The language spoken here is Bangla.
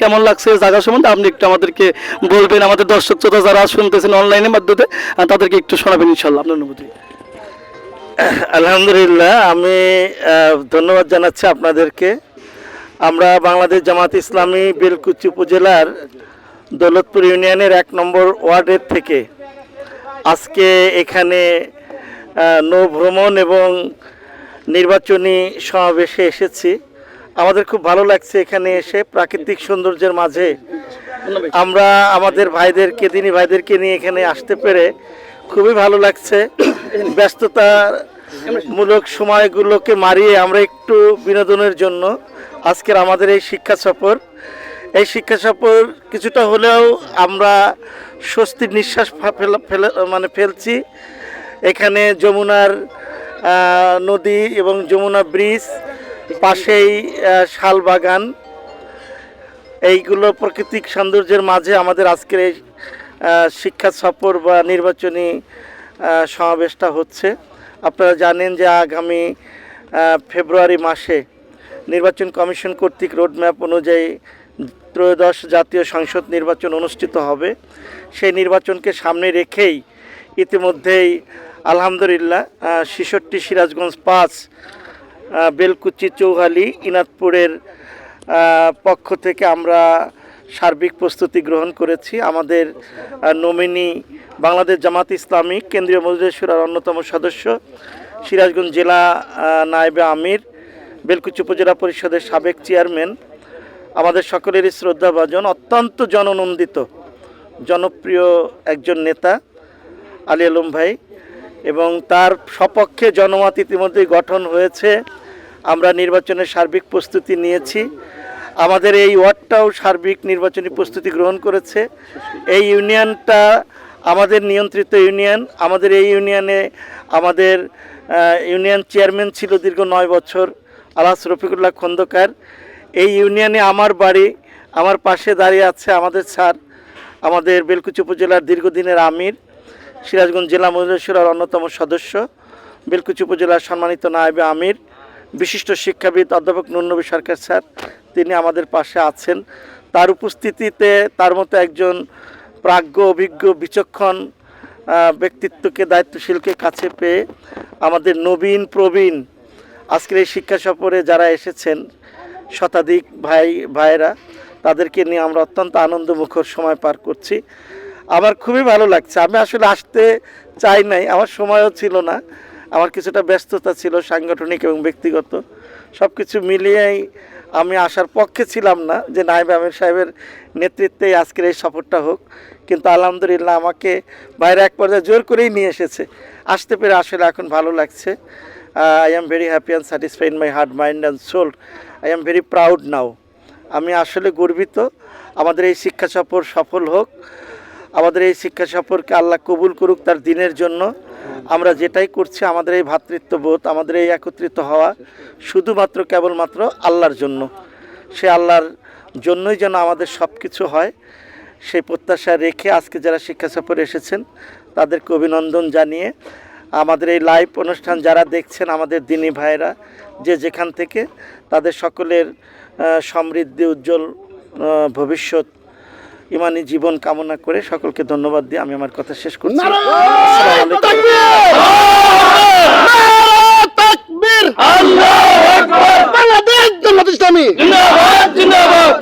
কেমন লাগছে জায়গা সম্বন্ধে আপনি একটু আমাদেরকে বলবেন, আমাদের দর্শক শ্রোতা যারা শুনতেছেন অনলাইনের মাধ্যমে তাদেরকে একটু শোনাবেন ইনশাল্লাহ আপনার অনুভূতি। আলহামদুলিল্লাহ, আমি ধন্যবাদ জানাচ্ছি আপনাদেরকে। আমরা বাংলাদেশ জামাত ইসলামী বেলকুচি উপজেলার দৌলতপুর ইউনিয়নের 1 নম্বর ওয়ার্ডের থেকে আজকে এখানে নৌ ভ্রমণ এবং নির্বাচনী সমাবেশে এসেছি। আমাদের খুব ভালো লাগছে এখানে এসে প্রাকৃতিক সৌন্দর্যের মাঝে আমরা আমাদের ভাইদেরকে, দিনী ভাইদেরকে নিয়ে এখানে আসতে পেরে খুবই ভালো লাগছে। ব্যস্ততামূলক সময়গুলোকে মারিয়ে আমরা একটু বিনোদনের জন্য আজকের আমাদের এই শিক্ষা সফর। এই শিক্ষা সফর কিছুটা হলেও আমরা স্বস্তির নিঃশ্বাস ফেলছি। এখানে যমুনার নদী এবং যমুনা ব্রিজ, পাশেই শাল বাগান, এইগুলো প্রাকৃতিক সৌন্দর্যের মাঝে আমাদের আজকের এই শিক্ষা সফর বা নির্বাচনী সমাবেশটা হচ্ছে। আপনারা জানেন যে আগামী ফেব্রুয়ারি মাসে নির্বাচন কমিশন কর্তৃক রোডম্যাপ অনুযায়ী ত্রয়োদশ জাতীয় সংসদ নির্বাচন অনুষ্ঠিত হবে। সেই নির্বাচনকে সামনে রেখেই ইতিমধ্যেই আলহামদুলিল্লাহ ৬৬ সিরাজগঞ্জ ৫ বেলকুচি চৌহালি ইনাদপুরের পক্ষ থেকে আমরা সার্বিক প্রস্তুতি গ্রহণ করেছি। আমাদের নমিনি বাংলাদেশ জামাত ইসলামী কেন্দ্রীয় মজলিস শুরার অন্যতম সদস্য, সিরাজগঞ্জ জেলা নায়েবে আমির, বেলকুচি উপজেলা পরিষদের সাবেক চেয়ারম্যান, আমাদের সকলেরই শ্রদ্ধাভাজন, অত্যন্ত জননন্দিত জনপ্রিয় একজন নেতা আলী আলম ভাই, এবং তার সপক্ষে জনমত ইতিমধ্যেই গঠন হয়েছে। আমরা নির্বাচনের সার্বিক প্রস্তুতি নিয়েছি। আমাদের এই ওয়ার্ডটাও সার্বিক নির্বাচনী প্রস্তুতি গ্রহণ করেছে। এই ইউনিয়নটা আমাদের নিয়ন্ত্রিত ইউনিয়ন। আমাদের এই ইউনিয়নে আমাদের ইউনিয়ন চেয়ারম্যান ছিল দীর্ঘ 9 বছর আলহাজ রফিকুল্লাহ খন্দকার। এই ইউনিয়নে আমার বাড়ি, আমার পাশে দাঁড়িয়ে আছে আমাদের স্যার, আমাদের বেলকুচি উপজেলার দীর্ঘদিনের আমির, সিরাজগঞ্জ জেলা মজলিস শুরার অন্যতম সদস্য, বেলকুচি উপজেলার সম্মানিত নায়েবে আমির, বিশিষ্ট শিক্ষাবিদ অধ্যাপক নুরনবী সরকার স্যার, তিনি আমাদের পাশে আছেন। তার উপস্থিতিতে তার মতো একজন প্রাজ্ঞ, অভিজ্ঞ, বিচক্ষণ ব্যক্তিত্বকে, দায়িত্বশীলকে কাছে পেয়ে আমাদের নবীন প্রবীণ আজকের এই শিক্ষা সফরে যারা এসেছেন শতাধিক ভাইয়েরা, তাদেরকে নিয়ে আমরা অত্যন্ত আনন্দমুখর সময় পার করছি। আমার খুবই ভালো লাগছে। আমি আসলে আসতে চাই নাই, আমার সময়ও ছিল না, আমার কিছুটা ব্যস্ততা ছিল সাংগঠনিক এবং ব্যক্তিগত, সব কিছু মিলিয়েই আমি আসার পক্ষে ছিলাম না যে নায়েব আমির সাহেবের নেতৃত্বেই আজকের এই সফরটা হোক। কিন্তু আলহামদুলিল্লাহ আমাকে বাইরে এক পর্যায়ে জোর করেই নিয়ে এসেছে। আসতে পেরে আসলে এখন ভালো লাগছে। I am very happy and satisfied in my heart, mind and soul. I am very proud now. আমি আসলে গর্বিত। আমাদের এই শিক্ষা সফর সফল হোক। আমাদের এই শিক্ষা সফরকে আল্লাহ কবুল করুক তার দিনের জন্য। আমরা যেটাই করছি আমাদের এই ভ্রাতৃত্ববোধ, আমাদের এই একত্রিত হওয়া শুধুমাত্র কেবলমাত্র আল্লাহর জন্য। সে আল্লাহর জন্যই যেন আমাদের সব কিছু হয়, সেই প্রত্যাশা রেখে আজকে যারা শিক্ষা সফরে এসেছেন তাদেরকে অভিনন্দন জানিয়ে আমাদের এই লাইভ অনুষ্ঠান যারা দেখছেন আমাদের দিনী ভাইরা যে যেখান থেকে, তাদের সকলের সমৃদ্ধি, উজ্জ্বল ভবিষ্যৎ, ইমানি জীবন কামনা করে সকলকে ধন্যবাদ দিয়ে আমি আমার কথা শেষ করছি। আল্লাহু আকবার। বাংলাদেশ জামাত ইসলামী জিন্দাবাদ জিন্দাবাদ।